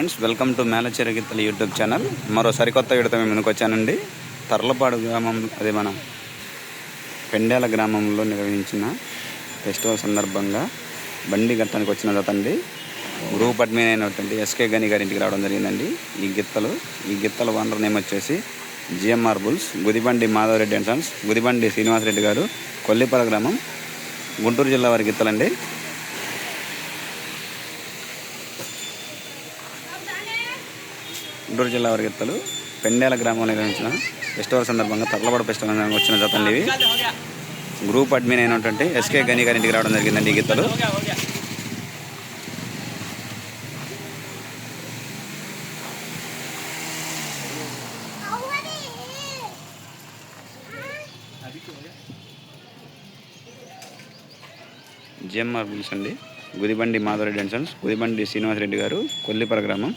Friends, welcome to మేలచేరు గిత్తలు YouTube channel. మరో సరికొత్త వీడియోతో మేము ముందుకు వచ్చానండి. తర్లపాడు గ్రామం, అది మన పెండేల గ్రామంలో నిర్వహించిన ఫెస్టివల్ సందర్భంగా బండి గట్టానికి వచ్చిన జతండి గ్రూప్ అడ్మిన్ అయినటువంటి ఎస్కే గని గారి ఇంటికి రావడం జరిగిందండి. ఈ గిత్తల ఓనర్ నేమ్ వచ్చేసి GMR bulls, Gudibandi Madhava Reddy and sons, Gudibandi Srinivasa Reddy garu, Kollipala గ్రామం, గుంటూరు జిల్లా వారి గిత్తలండి. గుంటూరు జిల్లా వారి గిత్తలు పెండేల గ్రామంలో నిర్వహించిన ఫెస్టివల్ సందర్భంగా తర్లపాడు ఫెస్టివల్ వచ్చిన జతండి ఇవి. గ్రూప్ అడ్మిన్ అయినటువంటి ఎస్కే గని గారి ఇంటికి రావడం జరిగిందండి ఈ గిత్తలు. జిఎంఆర్ బుల్స్ అండి, గుదిబండి మాధవరెడ్డి అండ్ సన్స్, గుదిబండి శ్రీనివాసరెడ్డి గారు, కొల్లిపర గ్రామం.